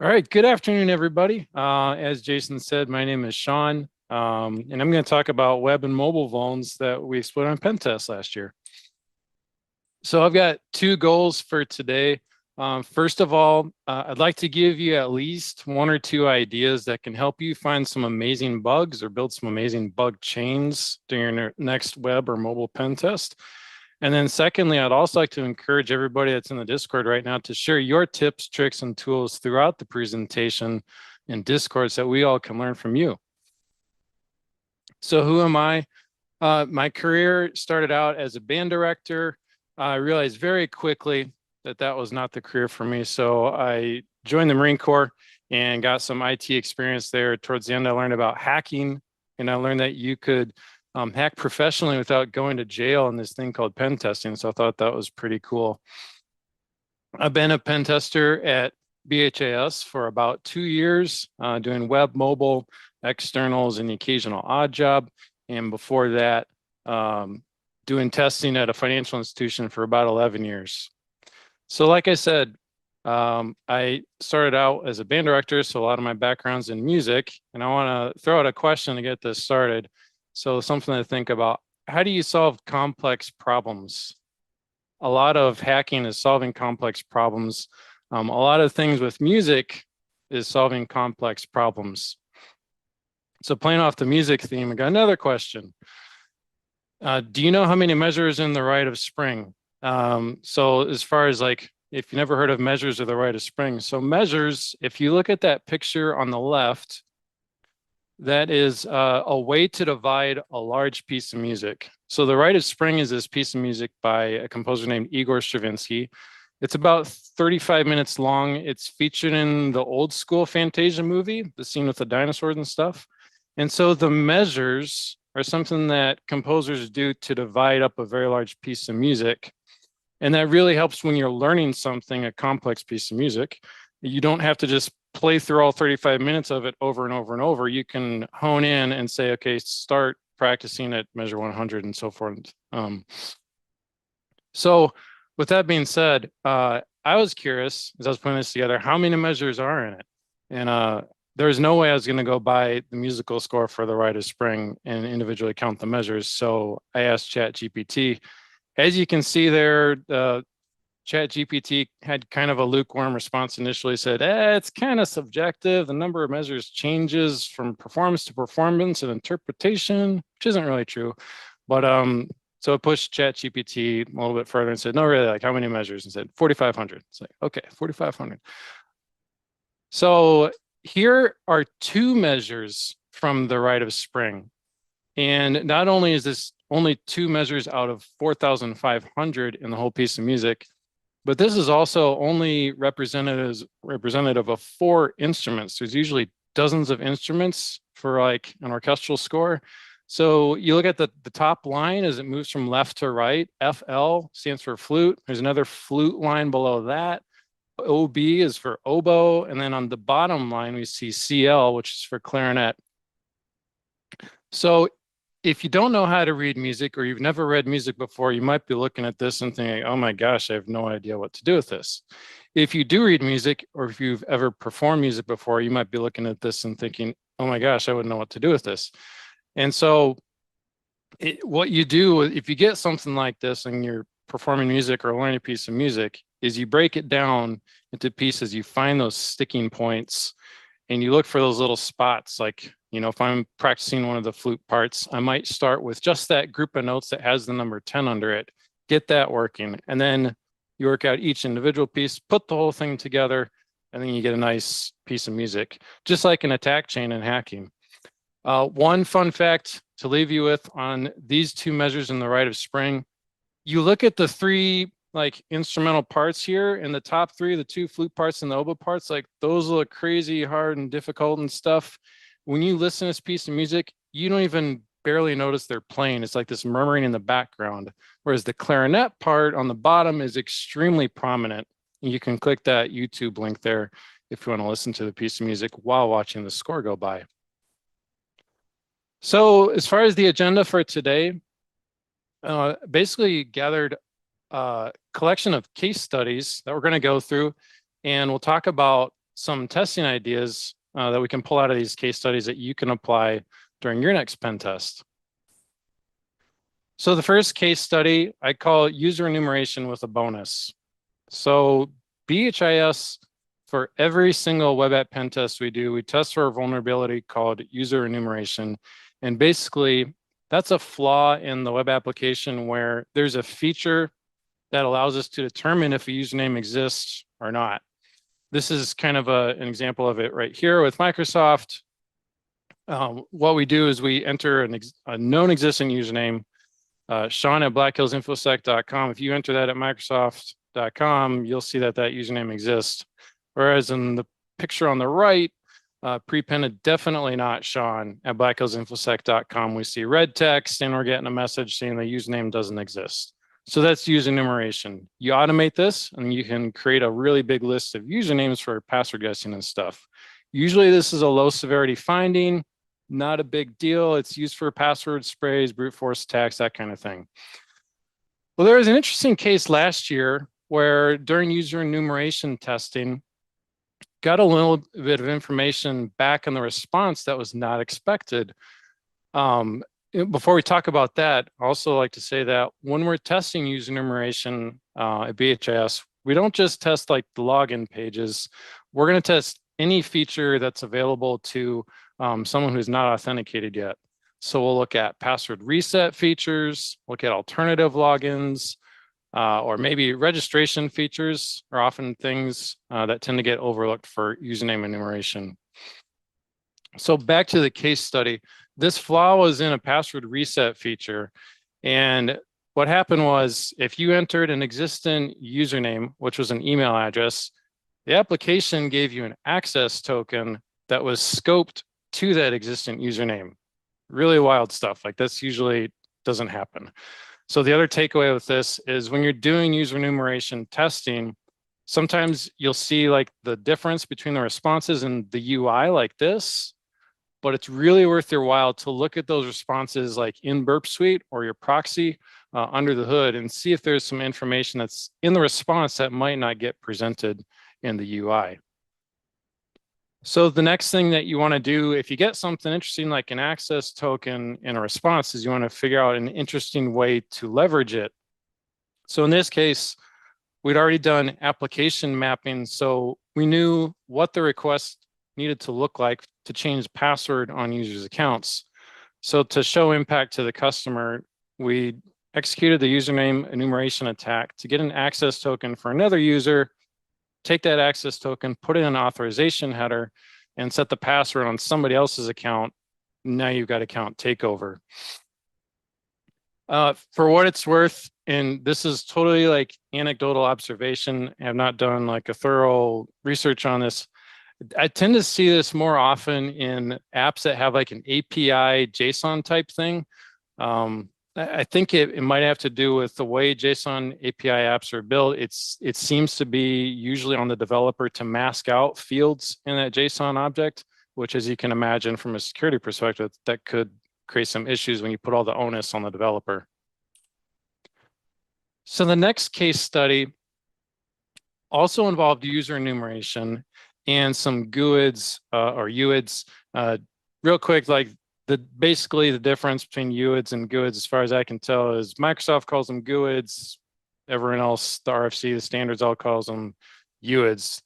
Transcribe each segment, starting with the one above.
All right, good afternoon, everybody. As Jason said, my name is Sean, and I'm going to talk about web and mobile vulns that we explored on Pentests last year. So I've got two goals for today. First of all, I'd like to give you at least one or two ideas that can help you find some amazing bugs or build some amazing bug chains during your next web or mobile pen test. And then secondly, I'd also like to encourage everybody that's in the Discord right now to share your tips, tricks, and tools throughout the presentation in Discord so that we all can learn from you. So who am I? My career started out as a band director. I realized very quickly that that was not the career for me. So I joined the Marine Corps and got some IT experience there. Towards the end, I learned about hacking, and I learned that you could hack professionally without going to jail in this thing called pen testing. So I thought that was pretty cool. I've been a pen tester at BHAS for about 2 years, doing web, mobile, externals, and the occasional odd job. And before that, doing testing at a financial institution for about 11 years. So like I said, I started out as a band director, so a lot of my background's in music, and I want to throw out a question to get this started. So something to think about. How do you solve complex problems? A lot of hacking is solving complex problems. A lot of things with music is solving complex problems. So playing off the music theme, I got another question. Do you know how many measures in the rite of spring? So as far as like, if you never heard of measures of the rite of spring, so measures, if you look at that picture on the left, that is a way to divide a large piece of music. So the Rite of Spring is this piece of music by a composer named Igor Stravinsky. It's about 35 minutes long. It's featured in the old school Fantasia movie, the scene with the dinosaurs and stuff. And so the measures are something that composers do to divide up a very large piece of music. And that really helps when you're learning something, a complex piece of music. You don't have to just play through all 35 minutes of it over and over and over. You can hone in and say, okay, start practicing at measure 100 and so forth. So with that being said, I was curious as I was putting this together, how many measures are in it? And there's no way I was going to go by the musical score for the Rite of Spring and individually count the measures. So I asked ChatGPT. As you can see there, ChatGPT had kind of a lukewarm response initially, said, it's kind of subjective. The number of measures changes from performance to performance and interpretation, which isn't really true. But so it pushed ChatGPT a little bit further and said, no, really, like how many measures? And said 4,500. It's like, okay, 4,500. So here are two measures from the Rite of Spring. And not only is this only two measures out of 4,500 in the whole piece of music, but this is also only representative of four instruments. There's usually dozens of instruments for like an orchestral score. So you look at the top line as it moves from left to right. FL stands for flute. There's another flute line below that. OB is for oboe. And then on the bottom line, we see CL, which is for clarinet. So if you don't know how to read music or you've never read music before, you might be looking at this and thinking, oh my gosh, I have no idea what to do with this. If you do read music or if you've ever performed music before, you might be looking at this and thinking, oh my gosh, I wouldn't know what to do with this. And so what you do if you get something like this and you're performing music or learning a piece of music is you break it down into pieces, you find those sticking points and you look for those little spots. Like, you know, if I'm practicing one of the flute parts, I might start with just that group of notes that has the number 10 under it, get that working. And then you work out each individual piece, put the whole thing together, and then you get a nice piece of music, just like an attack chain in hacking. One fun fact to leave you with on these two measures in the Rite of Spring, you look at the three like instrumental parts here in the top three, the two flute parts and the oboe parts, like those look crazy hard and difficult and stuff. When you listen to this piece of music, you don't even barely notice they're playing. It's like this murmuring in the background. Whereas the clarinet part on the bottom is extremely prominent. And you can click that YouTube link there if you want to listen to the piece of music while watching the score go by. So as far as the agenda for today, basically gathered a collection of case studies that we're going to go through, and we'll talk about some testing ideas that we can pull out of these case studies that you can apply during your next pen test. So the first case study, I call user enumeration with a bonus. So BHIS, for every single web app pen test we do, we test for a vulnerability called user enumeration. And basically, that's a flaw in the web application where there's a feature that allows us to determine if a username exists or not. This is kind of an example of it right here with Microsoft. What we do is we enter a known existing username, Sean at blackhillsinfosec.com. If you enter that at Microsoft.com, you'll see that that username exists. Whereas in the picture on the right, prepended, definitely not Sean at blackhillsinfosec.com. We see red text and we're getting a message saying the username doesn't exist. So that's user enumeration. You automate this and you can create a really big list of usernames for password guessing and stuff. Usually this is a low severity finding, not a big deal. It's used for password sprays, brute force attacks, that kind of thing. Well, there was an interesting case last year where during user enumeration testing, got a little bit of information back in the response that was not expected. Before we talk about that, I also like to say that when we're testing user enumeration at BHIS, we don't just test like the login pages. We're going to test any feature that's available to someone who's not authenticated yet. So we'll look at password reset features, look at alternative logins, or maybe registration features are often things that tend to get overlooked for username enumeration. So back to the case study, this flaw was in a password reset feature. And what happened was if you entered an existing username, which was an email address, the application gave you an access token that was scoped to that existing username. Really wild stuff. Like this usually doesn't happen. So the other takeaway with this is when you're doing user enumeration testing, sometimes you'll see like the difference between the responses and the UI like this, but it's really worth your while to look at those responses like in Burp Suite or your proxy under the hood and see if there's some information that's in the response that might not get presented in the UI. So the next thing that you want to do, if you get something interesting like an access token in a response, is you want to figure out an interesting way to leverage it. So in this case, we'd already done application mapping, so we knew what the request needed to look like to change password on users' accounts. So to show impact to the customer, we executed the username enumeration attack to get an access token for another user, take that access token, put it in an authorization header, and set the password on somebody else's account. Now you've got account takeover. For what it's worth, and this is totally like anecdotal observation, I have not done like a thorough research on this. I tend to see this more often in apps that have like an API JSON type thing. I think it might have to do with the way JSON API apps are built. It seems to be usually on the developer to mask out fields in that JSON object, which, as you can imagine from a security perspective, that could create some issues when you put all the onus on the developer. So the next case study also involved user enumeration and some GUIDs or UIDs. Real quick, like basically the difference between UIDs and GUIDs, as far as I can tell, is Microsoft calls them GUIDs. Everyone else, the RFC, the standards, all calls them UIDs,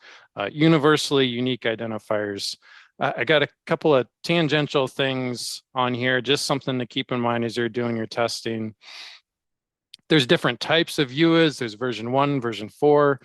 universally unique identifiers. I got a couple of tangential things on here, just something to keep in mind as you're doing your testing. There's different types of UIDs. There's version 1, version 4.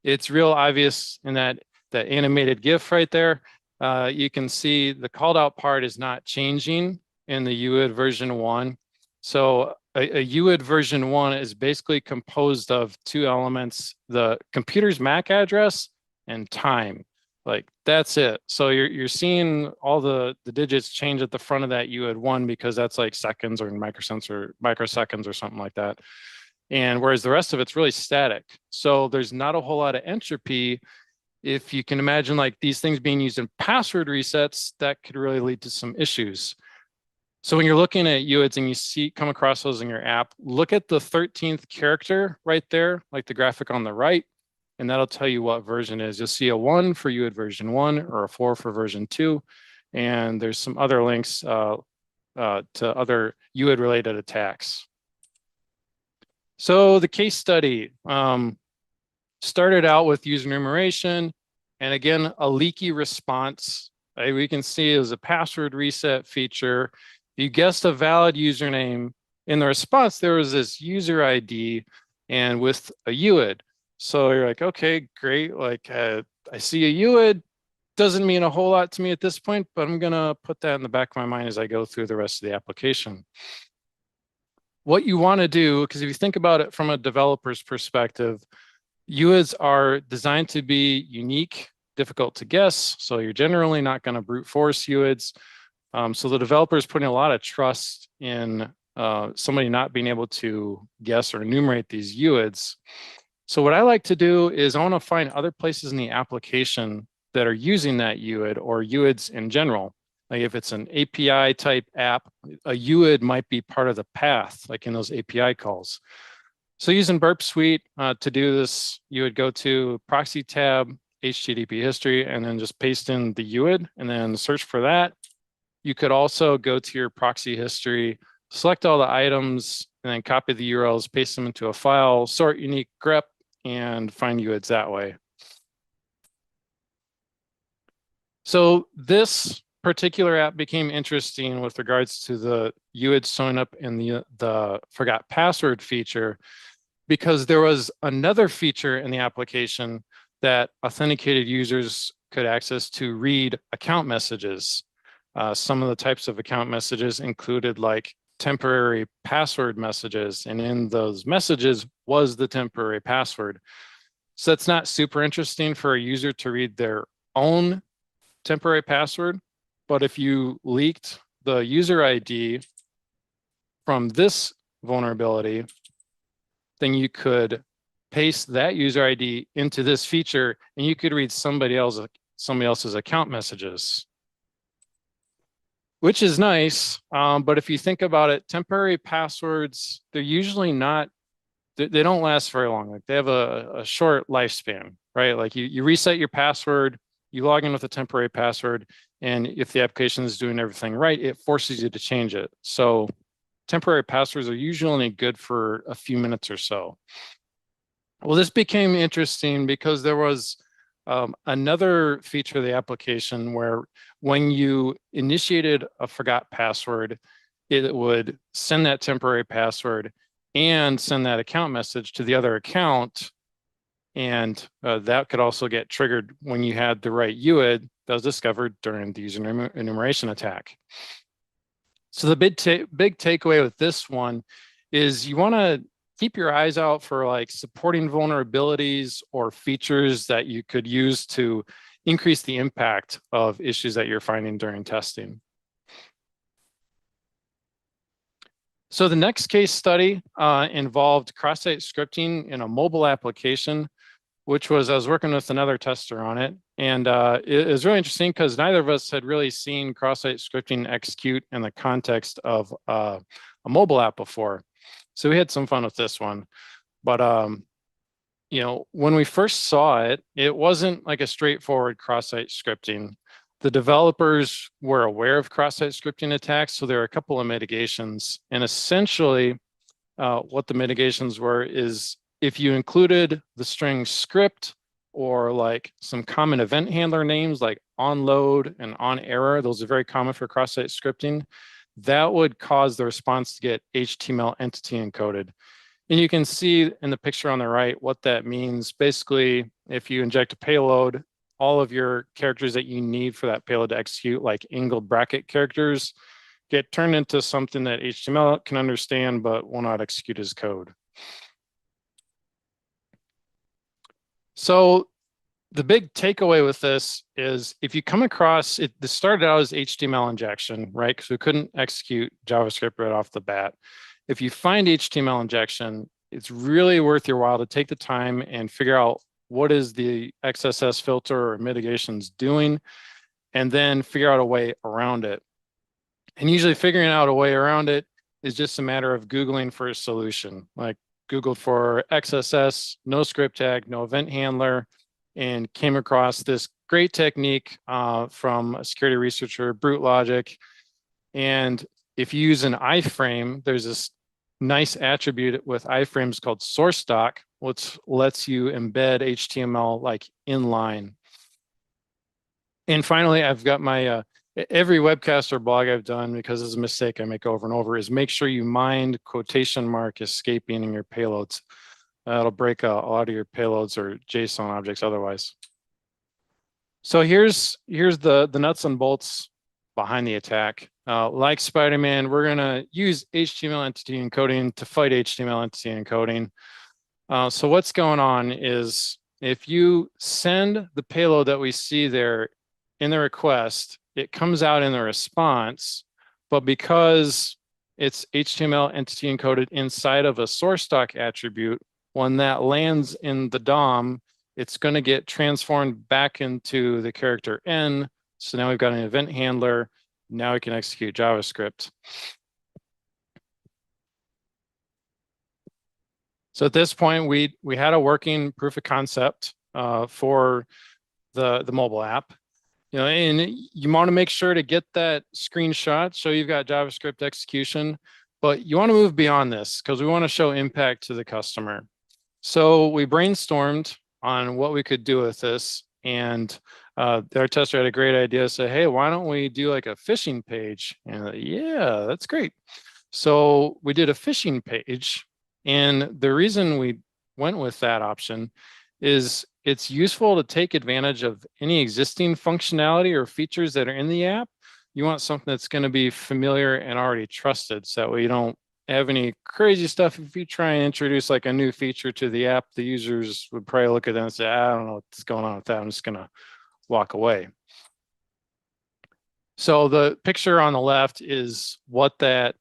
It's real obvious in that animated GIF right there. You can see the called out part is not changing in the UID version 1. So a UID version 1 is basically composed of 2 elements, the computer's MAC address and time. Like that's it. So you're seeing all the digits change at the front of that UID 1 because that's like seconds or microseconds or something like that. And whereas the rest of it's really static. So there's not a whole lot of entropy. If you can imagine like these things being used in password resets, that could really lead to some issues. So when you're looking at UIDs and you come across those in your app, look at the 13th character right there, like the graphic on the right. and that'll tell you what version it is. You'll see a 1 for UID version 1 or a 4 for version 2. And there's some other links to other UID related attacks. So the case study started out with user enumeration, and again, a leaky response. We can see it was a password reset feature. You guessed a valid username. In the response, there was this user ID and with a UID. So you're like, okay, great. Like I see a UID. Doesn't mean a whole lot to me at this point, but I'm gonna put that in the back of my mind as I go through the rest of the application. What you want to do, because if you think about it from a developer's perspective, UIDs are designed to be unique, difficult to guess. So you're generally not going to brute force UIDs. So the developer is putting a lot of trust in somebody not being able to guess or enumerate these UIDs. So what I like to do is I want to find other places in the application that are using that UID or UIDs in general. Like if it's an API type app, a UID might be part of the path, like in those API calls. So using Burp Suite to do this, you would go to Proxy tab, HTTP history, and then just paste in the UID and then search for that. You could also go to your proxy history, select all the items, and then copy the URLs, paste them into a file, sort unique grep, and find UIDs that way. So this particular app became interesting with regards to the UID showing up in the forgot password feature, because there was another feature in the application that authenticated users could access to read account messages. Some of the types of account messages included like temporary password messages, and in those messages was the temporary password. So that's not super interesting for a user to read their own temporary password, but if you leaked the user ID from this vulnerability, then you could paste that user ID into this feature and you could read somebody else's account messages, which is nice. But if you think about it, temporary passwords, they're usually not, they don't last very long. Like they have a short lifespan, right? Like you reset your password, you log in with a temporary password, and if the application is doing everything right, it forces you to change it. So temporary passwords are usually only good for a few minutes or so. Well, this became interesting because there was another feature of the application where when you initiated a forgot password, it would send that temporary password and send that account message to the other account. And that could also get triggered when you had the right UID that was discovered during the user enumeration attack. So the big takeaway with this one is you want to keep your eyes out for like supporting vulnerabilities or features that you could use to increase the impact of issues that you're finding during testing. So the next case study involved cross-site scripting in a mobile application, which was, I was working with another tester on it. And it was really interesting because neither of us had really seen cross-site scripting execute in the context of a mobile app before. So we had some fun with this one. But you know, when we first saw it, it wasn't like a straightforward cross-site scripting. The developers were aware of cross-site scripting attacks, so there are a couple of mitigations. And essentially, what the mitigations were is if you included the string script or like some common event handler names like onload and on error, those are very common for cross-site scripting, that would cause the response to get HTML entity encoded. And you can see in the picture on the right what that means. Basically, if you inject a payload, all of your characters that you need for that payload to execute, like angled bracket characters, get turned into something that HTML can understand but will not execute as code. So the big takeaway with this is if you come across it, this started out as HTML injection, right? Because we couldn't execute JavaScript right off the bat. If you find HTML injection, it's really worth your while to take the time and figure out what is the XSS filter or mitigations doing, and then figure out a way around it. And usually figuring out a way around it is just a matter of Googling for a solution. Like Googled for XSS, no script tag, no event handler, and came across this great technique from a security researcher, Brute Logic. And if you use an iframe, there's this nice attribute with iframes called source doc, which lets you embed HTML like inline. And finally, I've got my every webcast or blog I've done, because it's a mistake I make over and over, is make sure you mind quotation mark escaping in your payloads. That'll break a lot of your payloads or JSON objects otherwise. So here's the nuts and bolts behind the attack. Like Spider-Man, we're gonna use HTML entity encoding to fight HTML entity encoding. So what's going on is, if you send the payload that we see there in the request, it comes out in the response, but because it's HTML entity encoded inside of a source doc attribute, when that lands in the DOM, it's going to get transformed back into the character N. So now we've got an event handler. Now we can execute JavaScript. So at this point, we had a working proof of concept for the mobile app. And you want to make sure to get that screenshot so you've got JavaScript execution, but you want to move beyond this because we want to show impact to the customer. So we brainstormed on what we could do with this, and our tester had a great idea. Say, hey, why don't we do like a phishing page? And yeah, that's great. So we did a phishing page, and the reason we went with that option is it's useful to take advantage of any existing functionality or features that are in the app. You want something that's going to be familiar and already trusted, so that way you don't have any crazy stuff. If you try and introduce like a new feature to the app, the users would probably look at that and say, I don't know what's going on with that. I'm just going to walk away. So the picture on the left is what that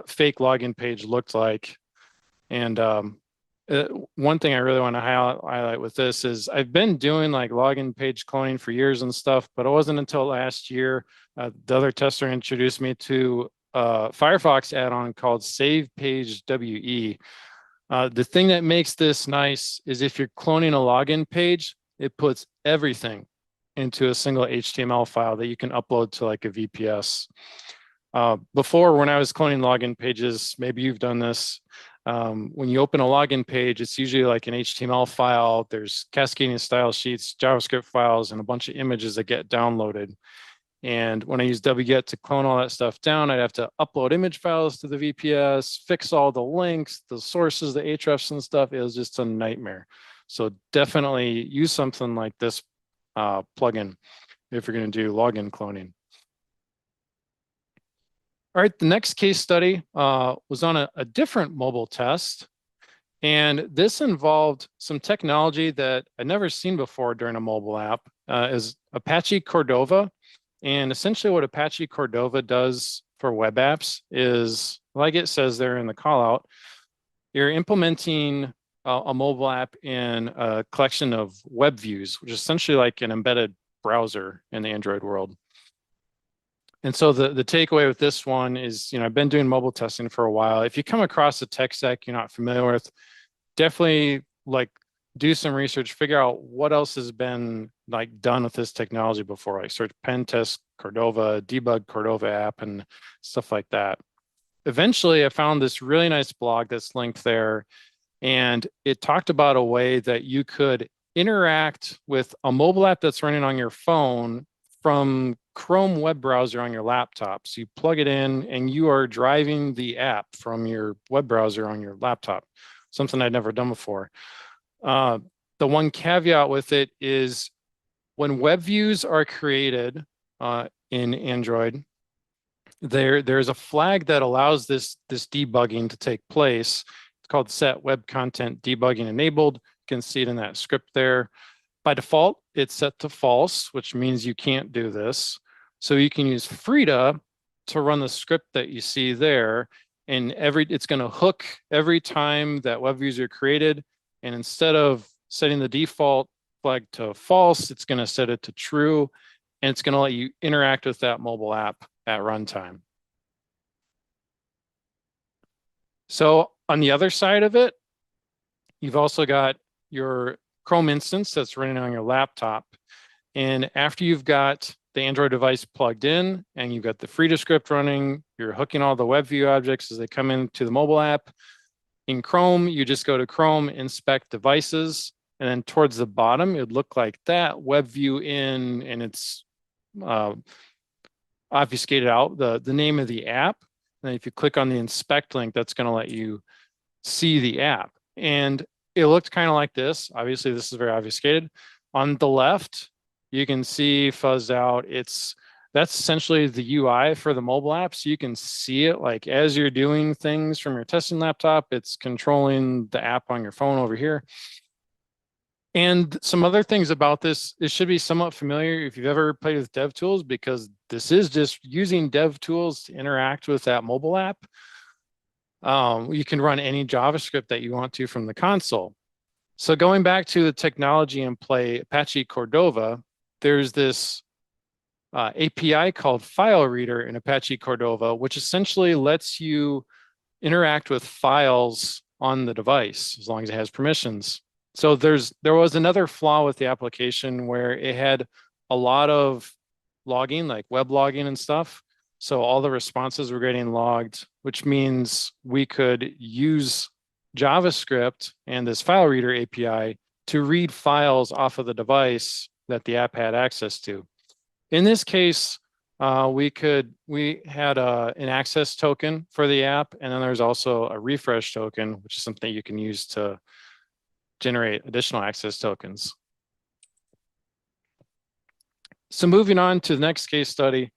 fake login page looked like. And one thing I really want to highlight with this is I've been doing like login page cloning for years and stuff, but it wasn't until last year the other tester introduced me to a Firefox add-on called Save Page WE. The thing that makes this nice is if you're cloning a login page, it puts everything into a single HTML file that you can upload to like a VPS. Before, when I was cloning login pages, maybe you've done this. When you open a login page, it's usually like an HTML file. There's cascading style sheets, JavaScript files, and a bunch of images that get downloaded. And when I use wget to clone all that stuff down, I'd have to upload image files to the VPS, fix all the links, the sources, the hrefs and stuff. It was just a nightmare. So definitely use something like this plugin if you're going to do login cloning. All right, the next case study was on a different mobile test. And this involved some technology that I'd never seen before during a mobile app, is Apache Cordova. And essentially what Apache Cordova does for web apps is, like it says there in the callout, you're implementing a mobile app in a collection of web views, which is essentially like an embedded browser in the Android world. And so the takeaway with this one is, I've been doing mobile testing for a while. If you come across a tech stack you're not familiar with, definitely like do some research, figure out what else has been like done with this technology before, like search Pentests, Cordova, debug Cordova app and stuff like that. Eventually I found this really nice blog that's linked there, and it talked about a way that you could interact with a mobile app that's running on your phone from Chrome web browser on your laptop. So you plug it in and you are driving the app from your web browser on your laptop, something I'd never done before. The one caveat with it is when web views are created in Android, there's a flag that allows this debugging to take place. It's called set web content debugging enabled. You can see it in that script there. By default, it's set to false, which means you can't do this. So you can use Frida to run the script that you see there, and it's going to hook every time that web views are created. And instead of setting the default flag to false, it's going to set it to true, and it's going to let you interact with that mobile app at runtime. So On the other side of it, you've also got your Chrome instance that's running on your laptop. And after you've got the Android device plugged in and you've got the Frida script running, you're hooking all the web view objects as they come into the mobile app. In Chrome, you just go to Chrome, inspect devices, and then towards the bottom, it would look like that, web view in, and it's obfuscated out the name of the app. And if you click on the inspect link, that's going to let you see the app. And it looked kind of like this. Obviously, this is very obfuscated. On the left, you can see fuzzed out. That's essentially the UI for the mobile app. So you can see it like as you're doing things from your testing laptop, it's controlling the app on your phone over here. And some other things about this, it should be somewhat familiar if you've ever played with DevTools, because this is just using DevTools to interact with that mobile app. You can run any JavaScript that you want to from the console. So going back to the technology in play, Apache Cordova, there's this API called File Reader in Apache Cordova, which essentially lets you interact with files on the device as long as it has permissions. So there was another flaw with the application where it had a lot of logging, like web logging and stuff. So all the responses were getting logged, which means we could use JavaScript and this file reader API to read files off of the device that the app had access to. In this case, we had an access token for the app, and then there's also a refresh token, which is something you can use to generate additional access tokens. So moving on to the next case study,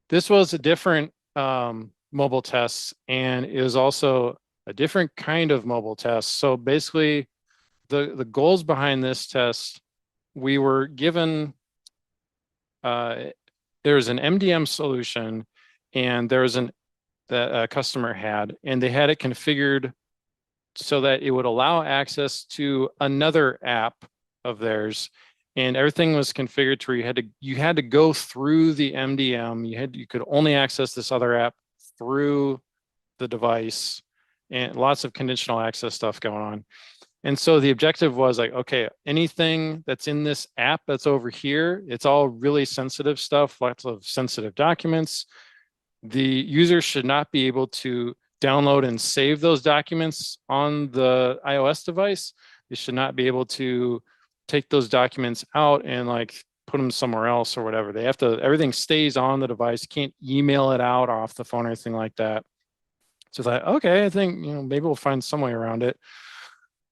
this was a different mobile test, and it was also a different kind of mobile test. So basically, the goals behind this test, we were given, there's an MDM solution, and there was that a customer had, and they had it configured so that it would allow access to another app of theirs, and everything was configured to where you had to go through the MDM. You could only access this other app through the device, and lots of conditional access stuff going on. And so the objective was like, okay, anything that's in this app that's over here, it's all really sensitive stuff, lots of sensitive documents. The user should not be able to download and save those documents on the iOS device. They should not be able to take those documents out and like put them somewhere else or whatever. They have to, everything stays on the device. You can't email it out off the phone or anything like that. So I thought, okay, I think, maybe we'll find some way around it.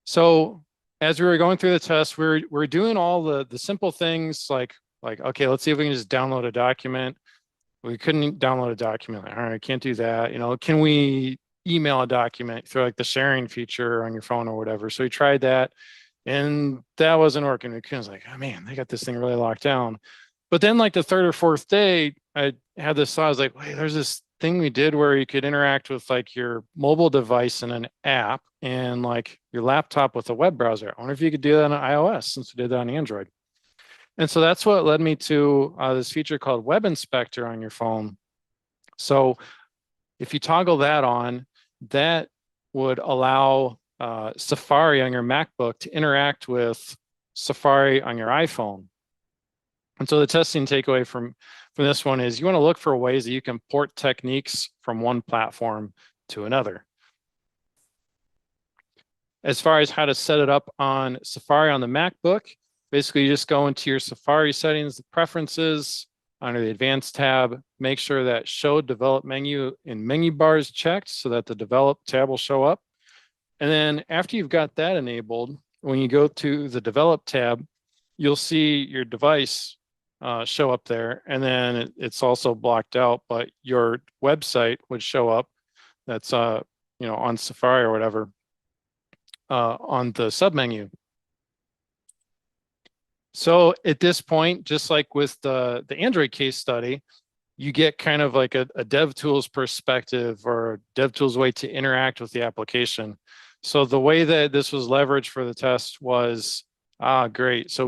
So as we were going through the test, we're doing all the simple things like, okay, let's see if we can just download a document. We couldn't download a document. All right, can't do that. Can we email a document through like the sharing feature on your phone or whatever? So we tried that, and that wasn't working. We was like, oh man, they got this thing really locked down. But then like the third or fourth day, I had this thought. I was like, wait, there's this thing we did where you could interact with like your mobile device in an app and like your laptop with a web browser. I wonder if you could do that on iOS since we did that on Android. And so that's what led me to this feature called Web Inspector on your phone. So if you toggle that on, that would allow Safari on your MacBook to interact with Safari on your iPhone. And so the testing takeaway from this one is you want to look for ways that you can port techniques from one platform to another. As far as how to set it up on Safari on the MacBook, basically you just go into your Safari settings, the preferences, under the advanced tab, make sure that show develop menu in menu bar is checked so that the develop tab will show up. And then after you've got that enabled, when you go to the develop tab, you'll see your device show up there, and then it's also blocked out, but your website would show up that's on Safari or whatever on the submenu. So at this point, just like with the Android case study, you get kind of like a DevTools perspective or DevTools way to interact with the application. So the way that this was leveraged for the test was, great. So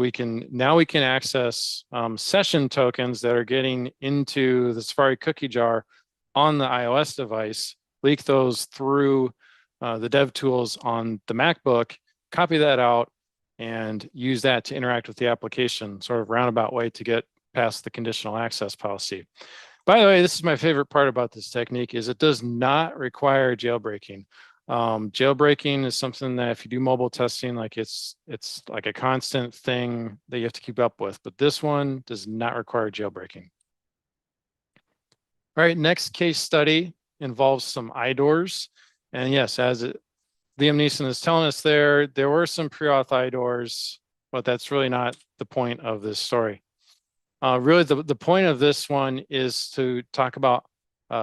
now we can access session tokens that are getting into the Safari cookie jar on the iOS device, leak those through the dev tools on the MacBook, copy that out, and use that to interact with the application, sort of roundabout way to get past the conditional access policy. By the way, this is my favorite part about this technique is it does not require jailbreaking. Jailbreaking is something that if you do mobile testing, like it's like a constant thing that you have to keep up with, but this one does not require jailbreaking. All right, next case study involves some IDORs. And yes, as Liam Neeson is telling us there were some pre-auth IDORs, but that's really not the point of this story. Really, the point of this one is to talk about,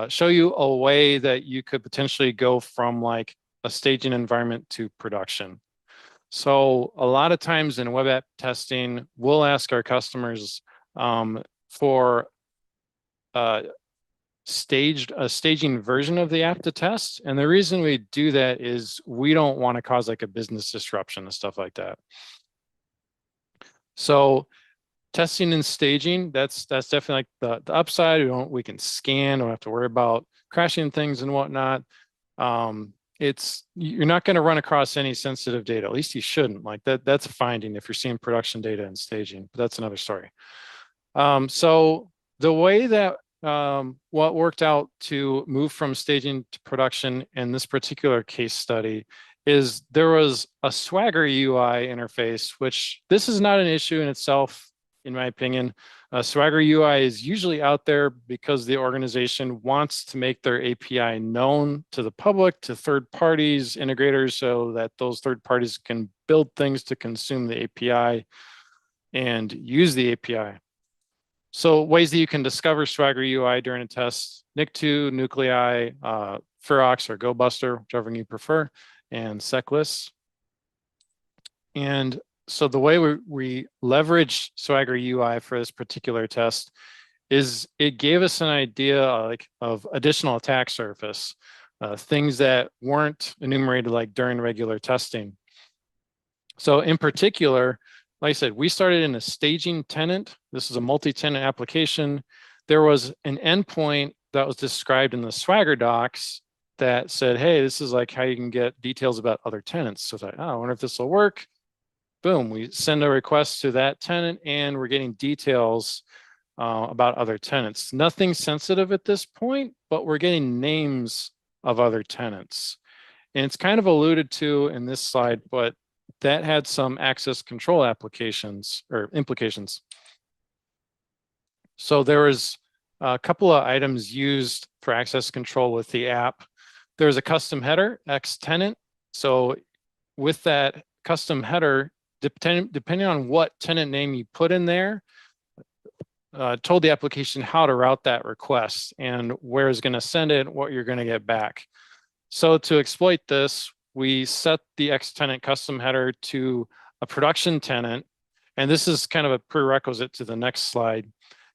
show you a way that you could potentially go from like a staging environment to production. So a lot of times in web app testing, we'll ask our customers for a staging version of the app to test. And the reason we do that is we don't want to cause like a business disruption and stuff like that. So testing and staging, that's definitely like the upside. We can scan, don't have to worry about crashing things and whatnot. You're not going to run across any sensitive data. At least you shouldn't. Like that's a finding if you're seeing production data and staging, but that's another story. So the way that what worked out to move from staging to production in this particular case study is there was a Swagger UI interface, which this is not an issue in itself, in my opinion. Swagger UI is usually out there because the organization wants to make their API known to the public, to third parties, integrators, so that those third parties can build things to consume the API and use the API. So ways that you can discover Swagger UI during a test: Nick2, Nuclei, Ferox, or GoBuster, whichever you prefer, and SecList. And so the way we leveraged Swagger UI for this particular test is it gave us an idea of additional attack surface, things that weren't enumerated like during regular testing. So in particular, like I said, we started in a staging tenant. This is a multi-tenant application. There was an endpoint that was described in the Swagger docs that said, hey, this is like how you can get details about other tenants. So I thought, oh, I wonder if this will work. Boom, we send a request to that tenant and we're getting details about other tenants. Nothing sensitive at this point, but we're getting names of other tenants. And it's kind of alluded to in this slide, but that had some access control applications or implications. So there was a couple of items used for access control with the app. There's a custom header, X tenant. So with that custom header, depending on what tenant name you put in there, told the application how to route that request and where it's going to send it, what you're going to get back. So to exploit this, we set the X tenant custom header to a production tenant. And this is kind of a prerequisite to the next slide.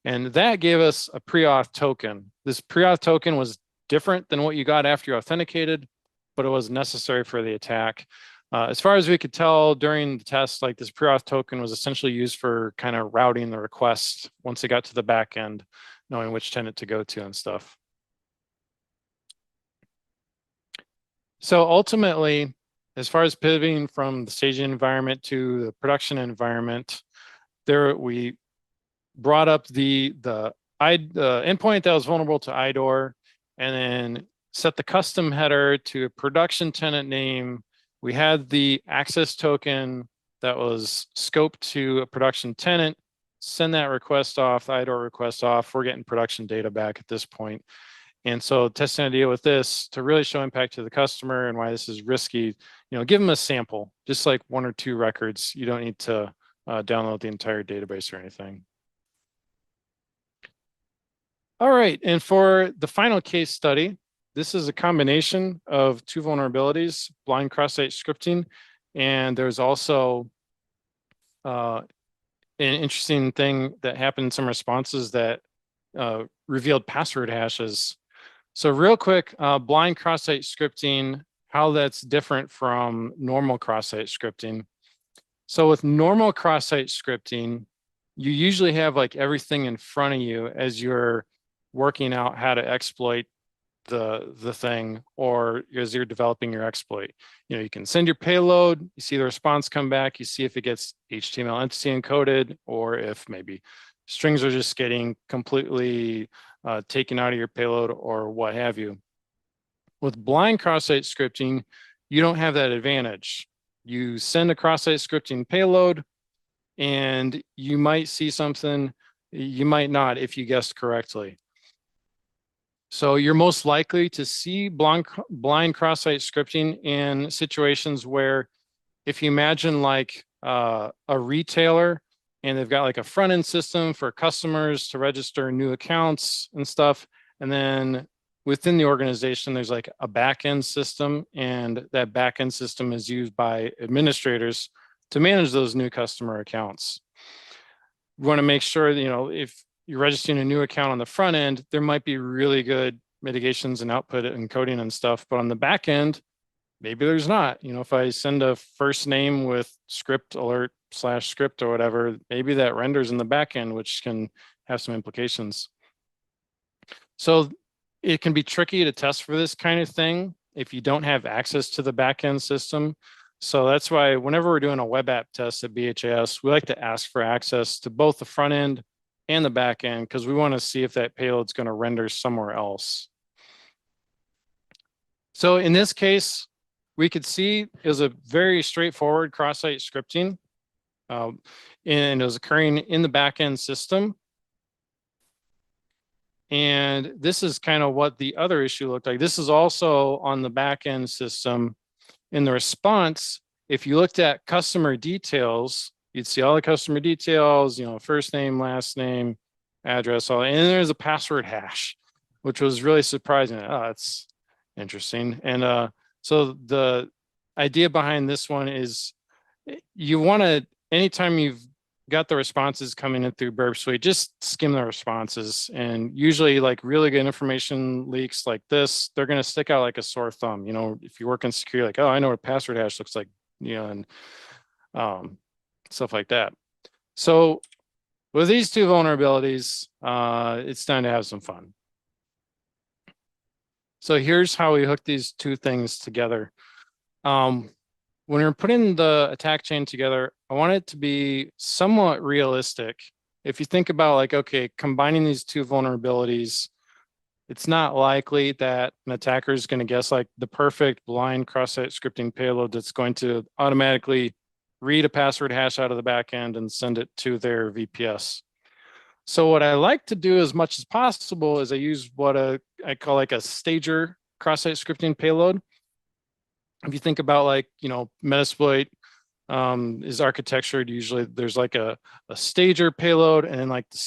And that gave us a pre-auth token. This pre-auth token was different than what you got after you authenticated, but it was necessary for the attack. As far as we could tell during the test, like this pre-auth token was essentially used for kind of routing the request once it got to the back end, knowing which tenant to go to and stuff. So ultimately, as far as pivoting from the staging environment to the production environment, there we brought up the endpoint that was vulnerable to IDOR, and then set the custom header to a production tenant name. We had the access token that was scoped to a production tenant, send that request off, the IDOR request off. We're getting production data back at this point. And so testing idea with this to really show impact to the customer and why this is risky, give them a sample, just like 1 or 2 records. You don't need to download the entire database or anything. All right, and for the final case study, this is a combination of 2 vulnerabilities, blind cross-site scripting, and there's also an interesting thing that happened in some responses that revealed password hashes. So real quick, blind cross-site scripting, how that's different from normal cross-site scripting. So with normal cross-site scripting, you usually have like everything in front of you as you're working out how to exploit the thing, or as you're developing your exploit. You can send your payload, you see the response come back, you see if it gets HTML entity encoded, or if maybe strings are just getting completely taken out of your payload or what have you. With blind cross-site scripting, you don't have that advantage. You send a cross-site scripting payload and you might see something, you might not if you guessed correctly. So you're most likely to see blind cross-site scripting in situations where, if you imagine like a retailer and they've got like a front-end system for customers to register new accounts and stuff, and then within the organization, there's like a back-end system, and that back-end system is used by administrators to manage those new customer accounts. We want to make sure that, if you're registering a new account on the front end, there might be really good mitigations and output encoding and stuff, but on the back end, maybe there's not. If I send a first name with script alert / script or whatever, maybe that renders in the back end, which can have some implications. So it can be tricky to test for this kind of thing if you don't have access to the back end system. So that's why whenever we're doing a web app test at BHAS, we like to ask for access to both the front end and the back end, because we want to see if that payload's going to render somewhere else. So in this case, we could see it was a very straightforward cross-site scripting, and it was occurring in the back-end system. And this is kind of what the other issue looked like. This is also on the back-end system. In the response, if you looked at customer details, you'd see all the customer details, first name, last name, address, and there's a password hash, which was really surprising. Oh, that's interesting. And so the idea behind this one is you want to, anytime you've got the responses coming in through Burp Suite, just skim the responses. And usually like really good information leaks like this, they're going to stick out like a sore thumb. If you work in security, like, oh, I know what password hash looks like, and stuff like that. So with these two vulnerabilities, it's time to have some fun. So here's how we hook these two things together. When we're putting the attack chain together, I want it to be somewhat realistic. If you think about like, okay, combining these two vulnerabilities, it's not likely that an attacker is going to guess like the perfect blind cross-site scripting payload that's going to automatically read a password hash out of the back end and send it to their VPS. So what I like to do as much as possible is I use what I call like a stager cross-site scripting payload. If you think about like, Metasploit is architectured, usually there's like a stager payload, and then like the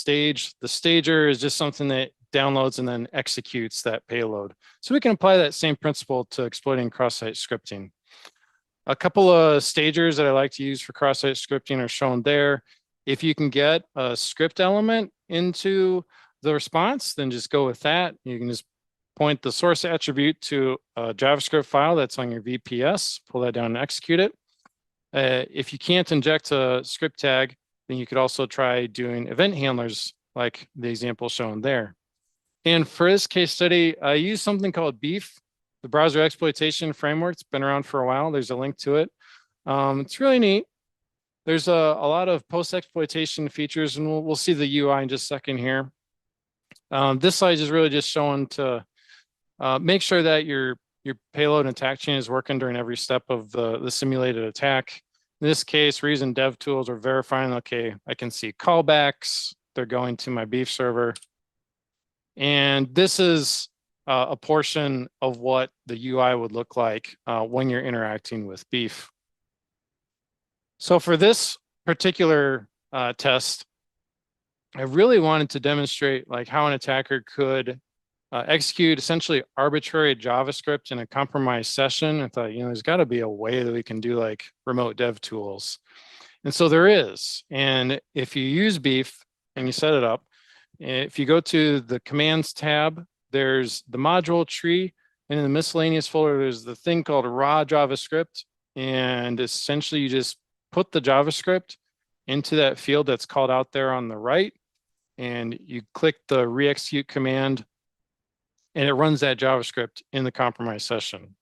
stager is just something that downloads and then executes that payload. So we can apply that same principle to exploiting cross-site scripting. A couple of stagers that I like to use for cross-site scripting are shown there. If you can get a script element into the response, then just go with that. You can just point the source attribute to a JavaScript file that's on your VPS, pull that down and execute it. If you can't inject a script tag, then you could also try doing event handlers like the example shown there. And for this case study, I use something called Beef, the browser exploitation framework. It's been around for a while. There's a link to it. It's really neat. There's a lot of post-exploitation features, and we'll see the UI in just a second here. This slide is really just showing to make sure that your payload and attack chain is working during every step of the simulated attack. In this case, we're using dev tools. We're verifying, okay, I can see callbacks. They're going to my Beef server. And this is a portion of what the UI would look like when you're interacting with Beef. So for this particular test, I really wanted to demonstrate like how an attacker could execute essentially arbitrary JavaScript in a compromised session. I thought, there's got to be a way that we can do like remote dev tools. And so there is. And if you use Beef and you set it up, if you go to the commands tab, there's the module tree, and in the miscellaneous folder, there's the thing called raw JavaScript. And essentially you just put the JavaScript into that field that's called out there on the right, and you click the re-execute command and it runs that JavaScript in the compromise session.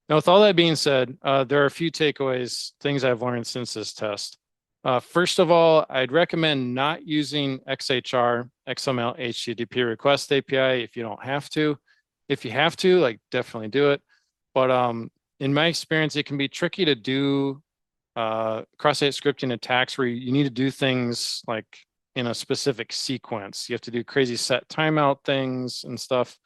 Now, with all that being said, there are a few takeaways, things I've learned since this test. First of all, I'd recommend not using XHR, XML HTTP request API if you don't have to. If you have to, like, definitely do it. But in my experience, it can be tricky to do cross-site scripting attacks where you need to do things like in a specific sequence. You have to do crazy set timeout things and stuff.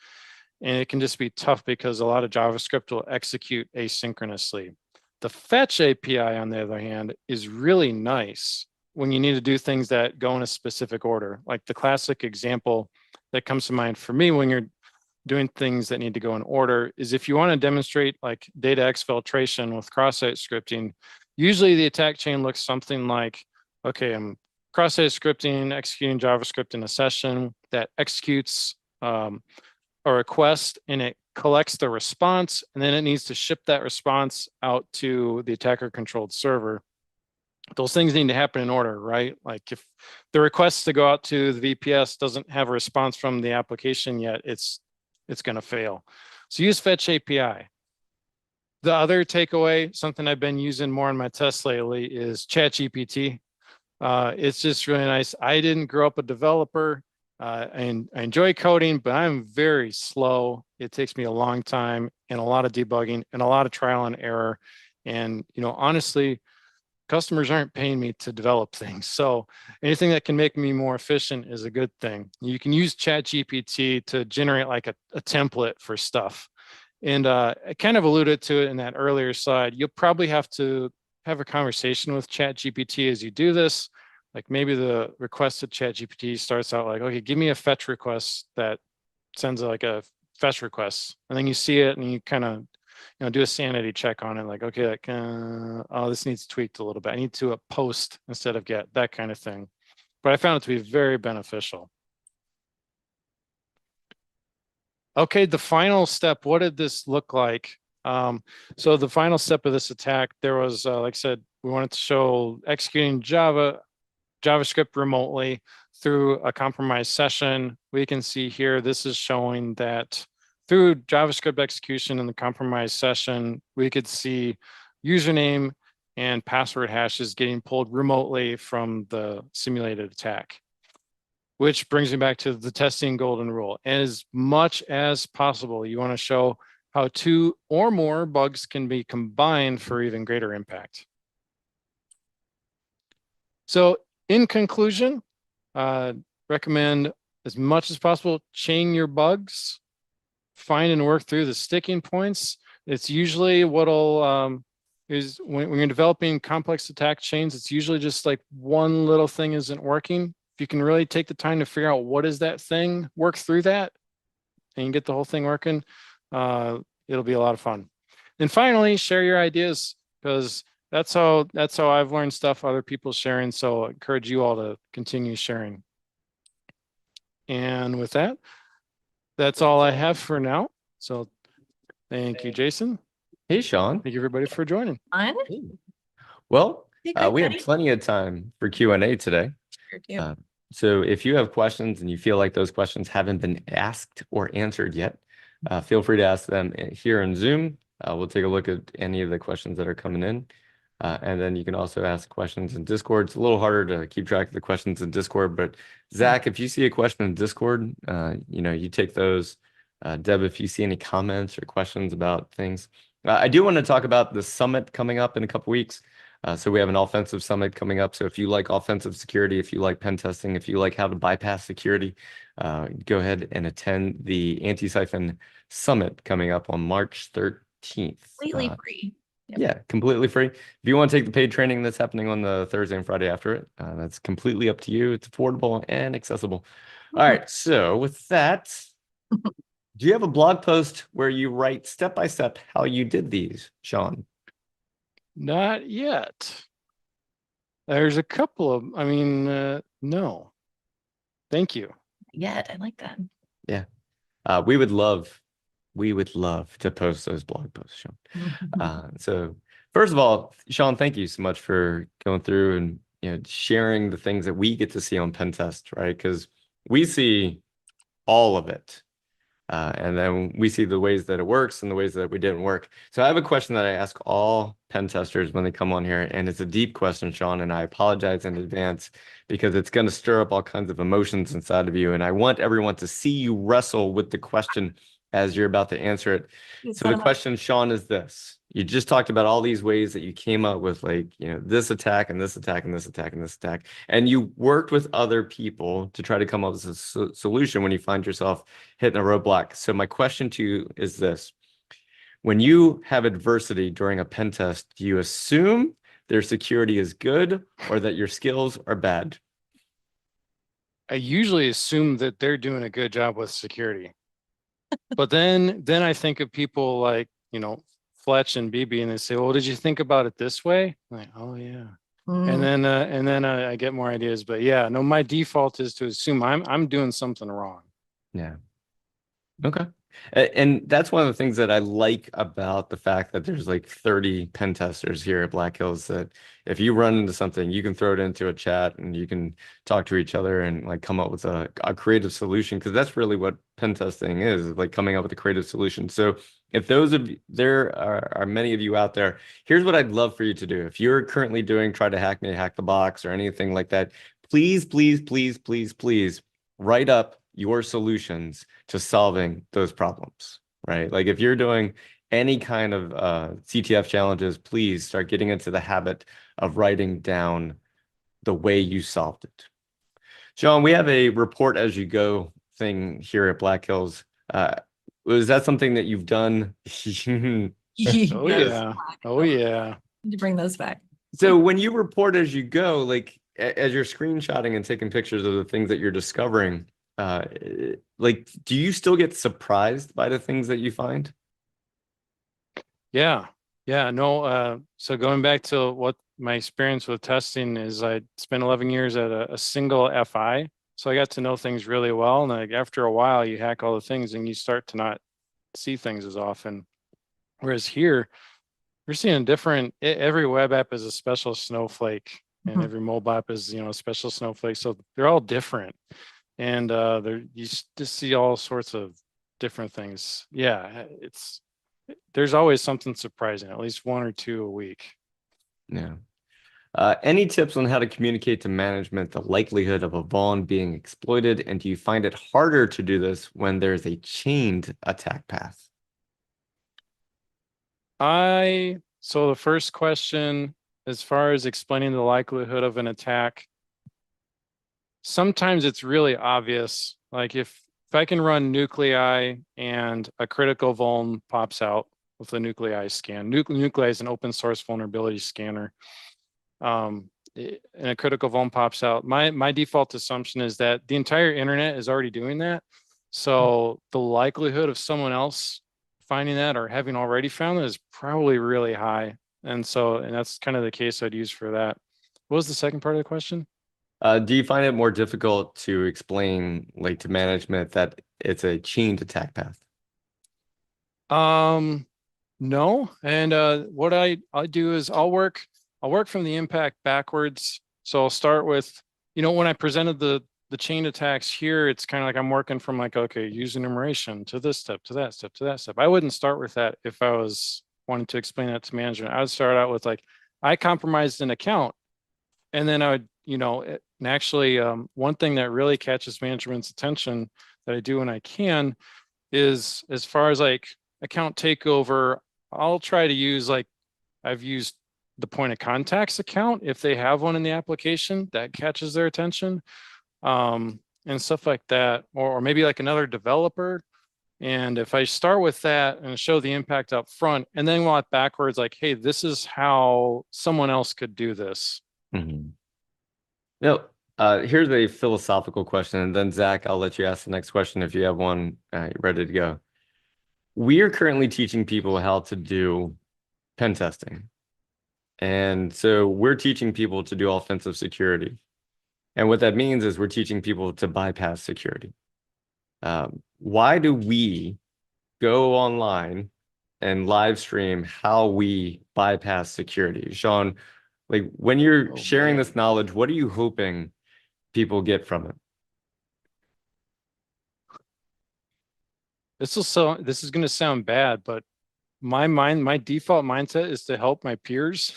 And it can just be tough because a lot of JavaScript will execute asynchronously. The fetch API, on the other hand, is really nice when you need to do things that go in a specific order. Like the classic example that comes to mind for me when you're doing things that need to go in order is if you want to demonstrate like data exfiltration with cross-site scripting, usually the attack chain looks something like, okay, I'm cross-site scripting, executing JavaScript in a session that executes a request and it collects the response, and then it needs to ship that response out to the attacker controlled server. Those things need to happen in order, right? Like if the request to go out to the VPS doesn't have a response from the application yet, it's going to fail. So use fetch API. The other takeaway, something I've been using more in my tests lately, is ChatGPT. It's just really nice. I didn't grow up a developer. And I enjoy coding, but I'm very slow. It takes me a long time and a lot of debugging and a lot of trial and error. And, honestly, customers aren't paying me to develop things. So anything that can make me more efficient is a good thing. You can use ChatGPT to generate like a template for stuff. And I kind of alluded to it in that earlier slide. You'll probably have to have a conversation with ChatGPT as you do this. Like maybe the request to ChatGPT starts out like, okay, give me a fetch request that sends like a fetch request. And then you see it and you kind of, do a sanity check on it. Like, okay, like, oh, this needs tweaked a little bit. I need to post instead of get, that kind of thing. But I found it to be very beneficial. Okay, the final step, what did this look like? So the final step of this attack, there was, like I said, we wanted to show executing JavaScript remotely through a compromised session. We can see here, this is showing that through JavaScript execution in the compromised session, we could see username and password hashes getting pulled remotely from the simulated attack. Which brings me back to the testing golden rule. As much as possible, you want to show how 2 or more bugs can be combined for even greater impact. So in conclusion, recommend as much as possible, chain your bugs, find and work through the sticking points. It's usually what'll, is when you're developing complex attack chains, it's usually just like one little thing isn't working. If you can really take the time to figure out what is that thing, work through that, and get the whole thing working, it'll be a lot of fun. And finally, share your ideas, because that's how I've learned stuff other people sharing. So I encourage you all to continue sharing. And with that, that's all I have for now. So thank you, Jason. Hey, Sean. Thank you, everybody, for joining. Well, we have plenty of time for Q&A today. So if you have questions and you feel like those questions haven't been asked or answered yet, feel free to ask them here in Zoom. We'll take a look at any of the questions that are coming in. And then you can also ask questions in Discord. It's a little harder to keep track of the questions in Discord, but Zach, if you see a question in Discord, you take those. Deb, if you see any comments or questions about things. I do want to talk about the summit coming up in a couple weeks. So we have an offensive summit coming up. So if you like offensive security, if you like pen testing, if you like how to bypass security, go ahead and attend the Anti-Siphon Summit coming up on March 13th. Completely free. Yep. Yeah, completely free. If you want to take the paid training that's happening on the Thursday and Friday after it, that's completely up to you. It's affordable and accessible. All right. So with that, do you have a blog post where you write step-by-step how you did these, Sean? Not yet. There's a couple of, no. Thank you. Yet, I like that. Yeah. We would love to post those blog posts, Sean. So first of all, Sean, thank you so much for going through and sharing the things that we get to see on Pentest, right? Because we see all of it. And then we see the ways that it works and the ways that we didn't work. So I have a question that I ask all pen testers when they come on here, and it's a deep question, Sean, and I apologize in advance because it's going to stir up all kinds of emotions inside of you. And I want everyone to see you wrestle with the question as you're about to answer it. So the question, Sean, is this. You just talked about all these ways that you came up with, like, this attack and this attack and this attack and this attack. And you worked with other people to try to come up with a solution when you find yourself hitting a roadblock. So my question to you is this. When you have adversity during a pen test, do you assume their security is good or that your skills are bad? I usually assume that they're doing a good job with security. But then I think of people like, Fletch and BB, and they say, well, did you think about it this way? I'm like, oh yeah. And then I get more ideas. But yeah, no, my default is to assume I'm doing something wrong. Yeah. Okay. And that's one of the things that I like about the fact that there's like 30 pen testers here at Black Hills, that if you run into something, you can throw it into a chat and you can talk to each other and like come up with a creative solution, because that's really what pen testing is, like coming up with a creative solution. So if there are many of you out there, here's what I'd love for you to do. If you're currently doing Try to Hack Me, Hack the Box, or anything like that, please, please, please, please, please write up your solutions to solving those problems, right? Like if you're doing any kind of CTF challenges, please start getting into the habit of writing down the way you solved it. Sean, we have a report as you go thing here at Black Hills. Was that something that you've done? Oh yeah. Oh yeah. Need to bring those back. So when you report as you go, like as you're screenshotting and taking pictures of the things that you're discovering, like, do you still get surprised by the things that you find? Yeah. No, so going back to what my experience with testing is, I spent 11 years at a single FI. So I got to know things really well. And like after a while, you hack all the things and you start to not see things as often. Whereas here, we're seeing every web app is a special snowflake, and every mobile app is, a special snowflake. So they're all different. And you just see all sorts of different things. Yeah, there's always something surprising, at least one or two a week. Yeah. Any tips on how to communicate to management the likelihood of a vuln being exploited? And do you find it harder to do this when there's a chained attack path? So the first question, as far as explaining the likelihood of an attack, sometimes it's really obvious. Like if I can run nuclei and a critical vuln pops out with a nuclei scan. Nuclei is an open source vulnerability scanner. And a critical vuln pops out. My default assumption is that the entire internet is already doing that. So the likelihood of someone else finding that or having already found it is probably really high. And that's kind of the case I'd use for that. What was the second part of the question? Do you find it more difficult to explain, like, to management that it's a chained attack path? No. And what I do is I'll work from the impact backwards. So I'll start with, when I presented the chain attacks here, it's kind of like I'm working from like, okay, use enumeration to this step, to that step, to that step. I wouldn't start with that if I was wanting to explain that to management. I would start out with like, I compromised an account. And then I would, and actually one thing that really catches management's attention that I do when I can is, as far as like account takeover, I'll try to use, like, I've used the point of contacts account if they have one in the application that catches their attention, and stuff like that, or maybe like another developer. And if I start with that and show the impact up front and then walk backwards, like, hey, this is how someone else could do this. Mm-hmm. Now, here's a philosophical question, and then Zach, I'll let you ask the next question if you have one ready to go. We are currently teaching people how to do pen testing. And so we're teaching people to do offensive security. And what that means is we're teaching people to bypass security. Why do we go online and live stream how we bypass security? Sean, like when you're sharing this knowledge, what are you hoping people get from it? this is going to sound bad, but my default mindset is to help my peers.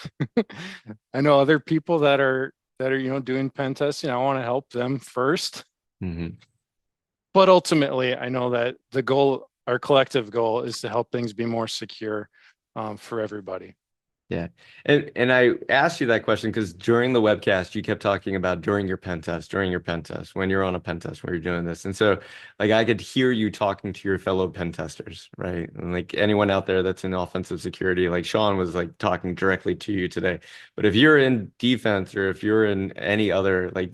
I know other people that are doing pen testing. I want to help them first. Mhm. But ultimately, I know that the goal, our collective goal, is to help things be more secure for everybody. Yeah. And I asked you that question because during the webcast, you kept talking about during your pen test, when you're on a pen test, when you're doing this. And so like I could hear you talking to your fellow pen testers, right? And like anyone out there that's in offensive security, like Sean was like talking directly to you today. But if you're in defense or if you're in any other, like,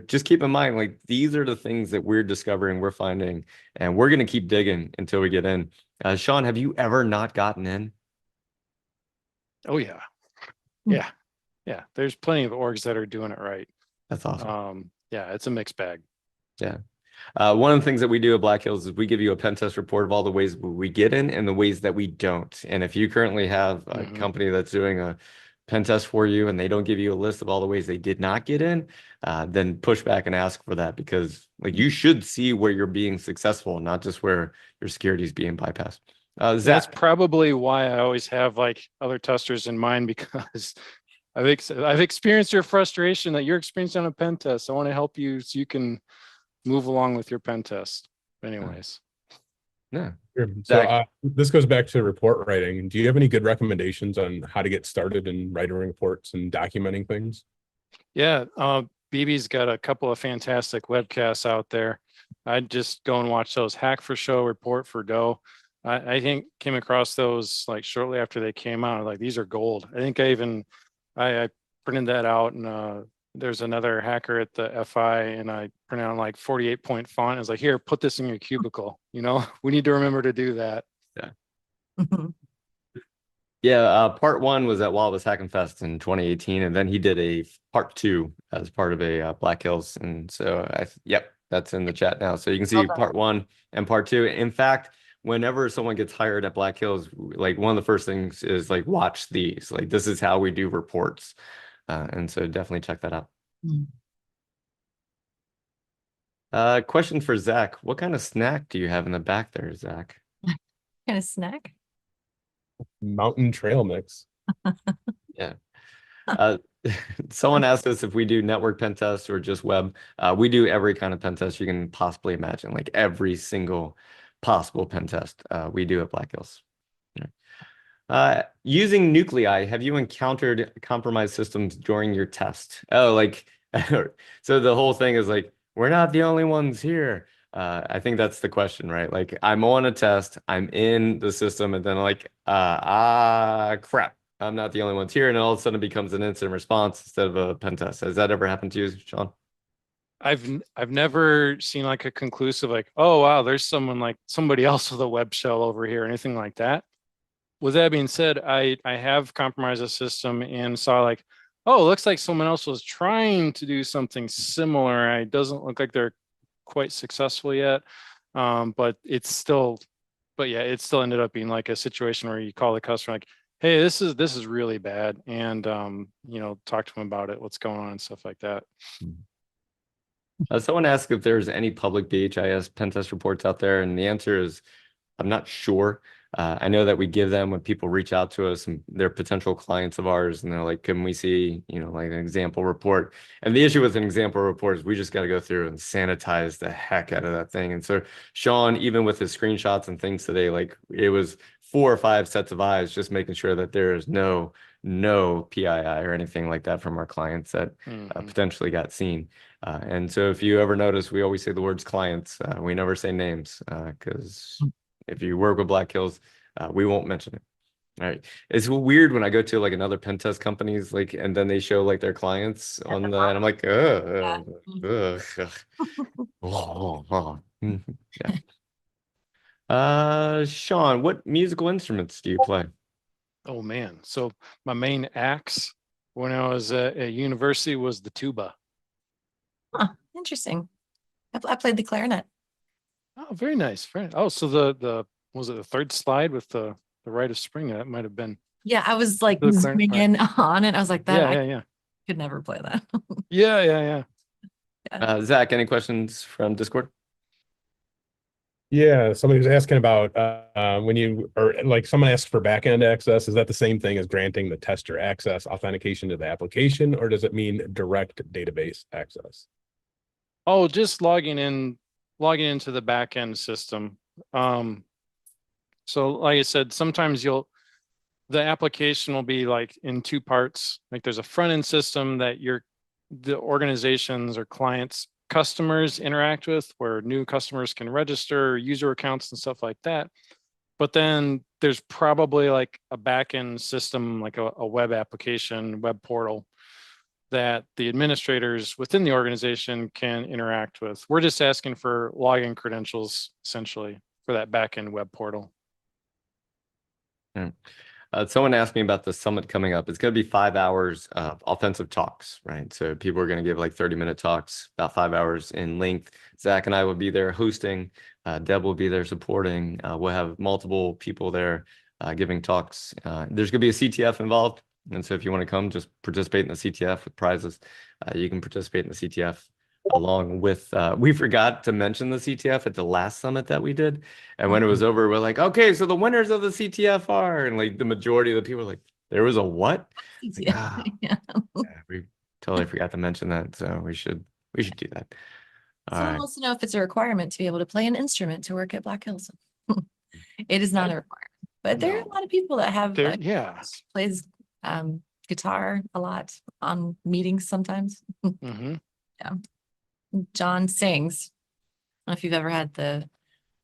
just keep in mind, like these are the things that we're discovering, we're finding, and we're going to keep digging until we get in. Sean, have you ever not gotten in? Oh yeah. Yeah. Yeah. There's plenty of orgs that are doing it right. That's awesome. Yeah, it's a mixed bag. Yeah. One of the things that we do at Black Hills is we give you a pen test report of all the ways we get in and the ways that we don't. And if you currently have a company that's doing a pen test for you and they don't give you a list of all the ways they did not get in, then push back and ask for that, because like you should see where you're being successful, not just where your security is being bypassed. That's Zach, probably why I always have like other testers in mind, because I've experienced your frustration that you're experiencing on a pen test. I want to help you so you can move along with your pen test. Anyways. yeah. Sure. Zach. So this goes back to report writing. Do you have any good recommendations on how to get started in writing reports and documenting things? Yeah, BB's got a couple of fantastic webcasts out there. I'd just go and watch those. Hack for Show, Report for Dough. I think came across those like shortly after they came out. Like, these are gold. I think I printed that out, and there's another hacker at the FI, and I printed out like 48-point font. I was like, here, put this in your cubicle. We need to remember to do that. Yeah. Yeah, part one was at Wallace Hack and Fest in 2018, and then he did a part two as part of a Black Hills, and so yep, that's in the chat now. So you can see part one and part two. In fact, whenever someone gets hired at Black Hills, like one of the first things is like watch these. Like this is how we do reports, and so definitely check that out. Question for Zach: what kind of snack do you have in the back there, Zach? Kind of snack? Mountain trail mix. Yeah. Someone asked us if we do network pen tests or just web. We do every kind of pen test you can possibly imagine, like every single possible pen test we do at Black Hills. Using nuclei, have you encountered compromised systems during your test? Oh, like, so the whole thing is like, we're not the only ones here. I think that's the question, right? Like, I'm on a test, I'm in the system, and then like, crap, I'm not the only ones here, and all of a sudden it becomes an incident response instead of a pen test. Has that ever happened to you, Sean? I've never seen like a conclusive like, oh wow, there's somebody else with a web shell over here, anything like that. With that being said, I have compromised a system and saw like, oh, it looks like someone else was trying to do something similar. It doesn't look like they're quite successful yet, but it still ended up being like a situation where you call the customer like, hey, this is really bad, and talk to them about it, what's going on and stuff like that. Someone asked if there's any public BHIS pen test reports out there, and the answer is I'm not sure. I know that we give them when people reach out to us and they're potential clients of ours, and they're like, can we see, like an example report? And the issue with an example report is we just got to go through and sanitize the heck out of that thing. And so Sean, even with his screenshots and things today, like it was 4 or 5 sets of eyes, just making sure that there is no PII or anything like that from our clients that potentially got seen. And so if you ever notice, we always say the words clients. We never say names, because if you work with Black Hills, we won't mention it. All right. It's weird when I go to like another pen test companies, like, and then they show like their clients on the, and I'm like, yeah. Sean, what musical instruments do you play? Oh man, so my main axe when I was at university was the tuba. Huh, interesting. I played the clarinet. Oh, very nice. Oh, so the was it the third slide with the rite of spring? That might have been. Yeah, I was like The zooming clarinet in on it. I was like, that Yeah. could never play that. Yeah. Zach, any questions from Discord? Yeah, somebody was asking about when you or like someone asks for backend access, is that the same thing as granting the tester access authentication to the application, or does it mean direct database access? Oh, just logging into the back end system. So like I said, sometimes the application will be like in two parts. Like there's a front end system that the organizations or clients, customers interact with, where new customers can register user accounts and stuff like that. But then there's probably like a backend system, like a web application, web portal that the administrators within the organization can interact with. We're just asking for login credentials essentially for that backend web portal. Someone asked me about the summit coming up. It's going to be 5 hours of offensive talks, right? So people are going to give like 30-minute talks, about 5 hours in length. Zach and I will be there hosting. Deb will be there supporting. We'll have multiple people there giving talks. There's going to be a CTF involved. And so if you want to come, just participate in the CTF with prizes. You can participate in the CTF along with, we forgot to mention the CTF at the last summit that we did. And when it was over, we're like, okay, so the winners of the CTF are, and like the majority of the people were like, there was a what? Like, Yeah. Yeah. we totally forgot to mention that. So we should do that. All Someone right. wants to know if it's a requirement to be able to play an instrument to work at Black Hills. It is not a requirement, but there are a lot of people that have Yeah. plays guitar a lot on meetings sometimes. Mhm. John sings. I don't know if you've ever had the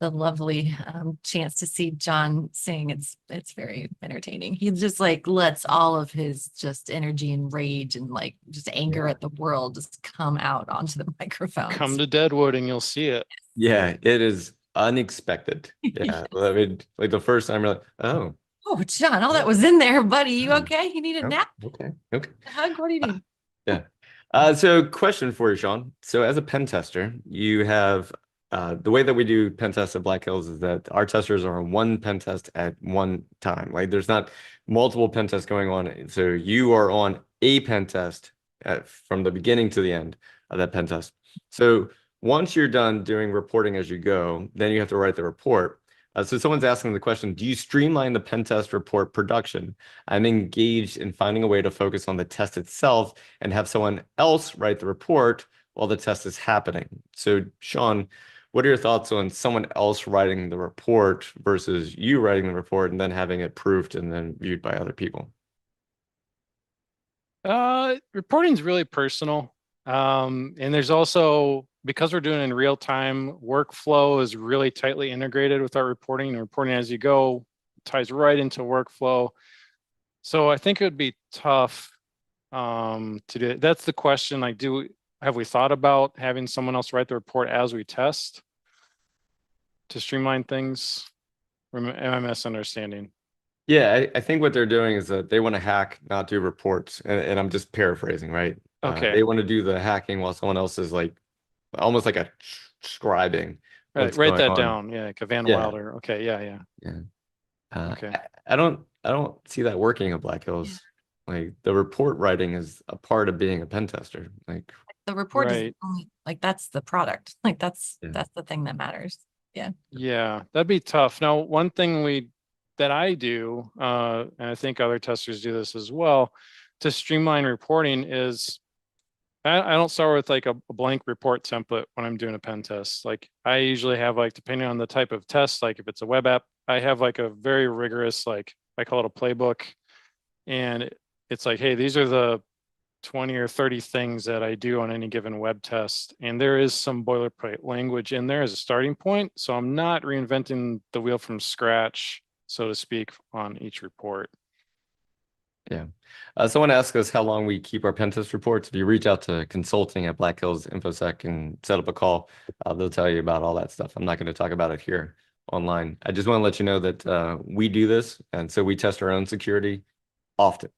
lovely chance to see John sing. It's very entertaining. He just like lets all of his just energy and rage and like just anger at the world just come out onto the microphone. Come to Deadwood and you'll see it. Yeah, it is unexpected. Yeah. I mean, like the first time we're like, oh, Oh, John, all that was in there, buddy. You Oh. okay? You need a nap? okay. A hug? What do you need? Yeah. So question for you, Sean. So as a pen tester, you have the way that we do pen tests at Black Hills is that our testers are on one pen test at one time. Like there's not multiple pen tests going on. So you are on a pen test from the beginning to the end of that pen test. So once you're done doing reporting as you go, then you have to write the report. So someone's asking the question, do you streamline the pen test report production? I'm engaged in finding a way to focus on the test itself and have someone else write the report while the test is happening. So Sean, what are your thoughts on someone else writing the report versus you writing the report and then having it proofed and then viewed by other people? Reporting is really personal. And there's also, because we're doing it in real time, workflow is really tightly integrated with our reporting, and reporting as you go ties right into workflow. So I think it would be tough to do it. That's the question. Like, have we thought about having someone else write the report as we test to streamline things? Or am I misunderstanding? Yeah, I think what they're doing is that they want to hack, not do reports. And I'm just paraphrasing, right? Okay. They want to do the hacking while someone else is like almost like a scribing. Write that down. Yeah, like a Van Wilder. Okay, yeah. Okay. I don't see that working at Black Hills. Like the report writing is a part of being a pen tester. Like The report is Right. only like that's the product. Like that's the thing that matters. Yeah, that'd be tough. Now, one thing that I do, and I think other testers do this as well, to streamline reporting is I don't start with like a blank report template when I'm doing a pen test. Like I usually have like, depending on the type of test, like if it's a web app, I have like a very rigorous, like I call it a playbook. And it's like, hey, these are the 20 or 30 things that I do on any given web test. And there is some boilerplate language in there as a starting point. So I'm not reinventing the wheel from scratch, so to speak, on each report. Yeah. Someone asked us how long we keep our pen test reports. If you reach out to consulting at Black Hills InfoSec and set up a call, they'll tell you about all that stuff. I'm not going to talk about it here online. I just want to let you know that we do this. And so we test our own security often.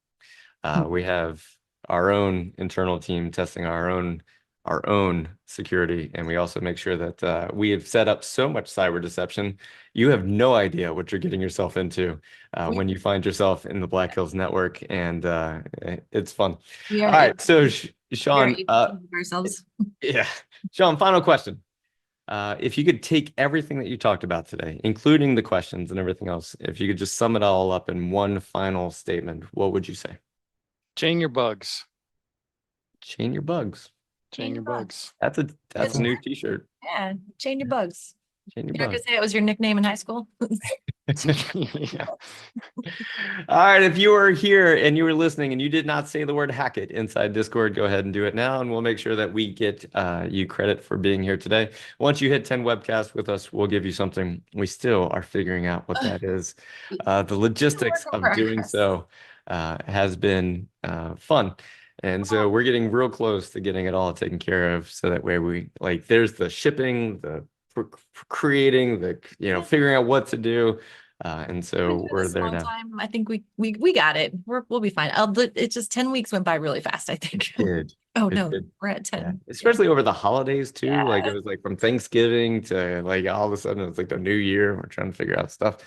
We have our own internal team testing our own security. And we also make sure that we have set up so much cyber deception. You have no idea what you're getting yourself into when you find yourself in the Black Hills network, and it's fun. All right, so Sean, ourselves. yeah, Sean, final question. If you could take everything that you talked about today, including the questions and everything else, if you could just sum it all up in one final statement, what would you say? Chain your bugs. Chain your bugs. Chain your bugs. That's a new t-shirt. Yeah, chain your bugs. Chain your You're not gonna bugs. say it was your nickname in high school? Yeah. All right, if you were here and you were listening and you did not say the word hack it inside Discord, go ahead and do it now, and we'll make sure that we get you credit for being here today. Once you hit 10 webcasts with us, we'll give you something. We still are figuring out what that is. The logistics of doing so has been fun. And so we're getting real close to getting it all taken care of, so that way we there's the shipping, the creating, the figuring out what to do. And so we're there now. Time. I think we got it. We'll be fine. It's just 10 weeks went by really fast, I think. Oh It no, did. we're at 10. Yeah. Especially over the holidays too. Yeah. Like it was like from Thanksgiving to all of a sudden it's like the new year. We're trying to figure out stuff.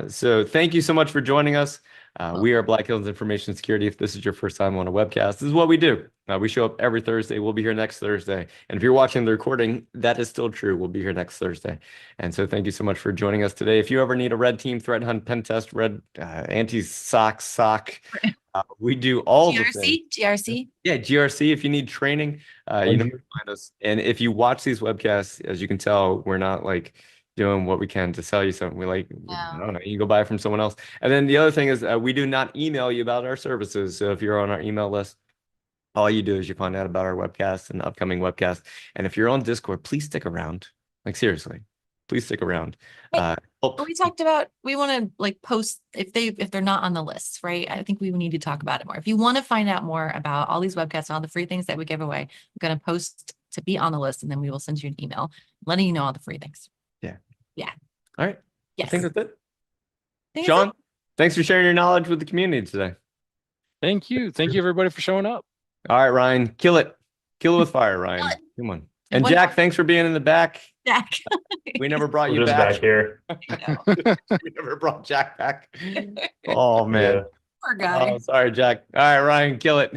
So thank you so much for joining us. We are Black Hills Information Security. If this is your first time on a webcast, this is what we do. We show up every Thursday. We'll be here next Thursday. And if you're watching the recording, that is still true. We'll be here next Thursday. And so thank you so much for joining us today. If you ever need a red team, threat hunt, pen test, red anti-sock, we do all the things. GRC? Yeah, GRC. If you need training, you know where to find us. And if you watch these webcasts, as you can tell, we're not doing what we can to sell you something. I don't know, you can go buy it from someone else. And then the other thing is we do not email you about our services. So if you're on our email list, all you do is you find out about our webcast and upcoming webcasts. And if you're on Discord, please stick around. Seriously, please stick around. We talked about, we want to post if they're not on the list, right? I think we need to talk about it more. If you want to find out more about all these webcasts and all the free things that we give away, I'm going to post to be on the list, and then we will send you an email letting you know all the free things. Yeah. All right. Yes. I think that's it. Sean, thanks for sharing your knowledge with the community today. Thank you. Thank you everybody for showing up. All right, Ryan, kill it. Kill it with fire, Ryan. Come on. And Jack, thanks for being in the back. Jack. We never brought you Just back. back here. We never brought Jack back. Oh man. Yeah. Poor guy. Oh, sorry, Jack. All right, Ryan, kill it.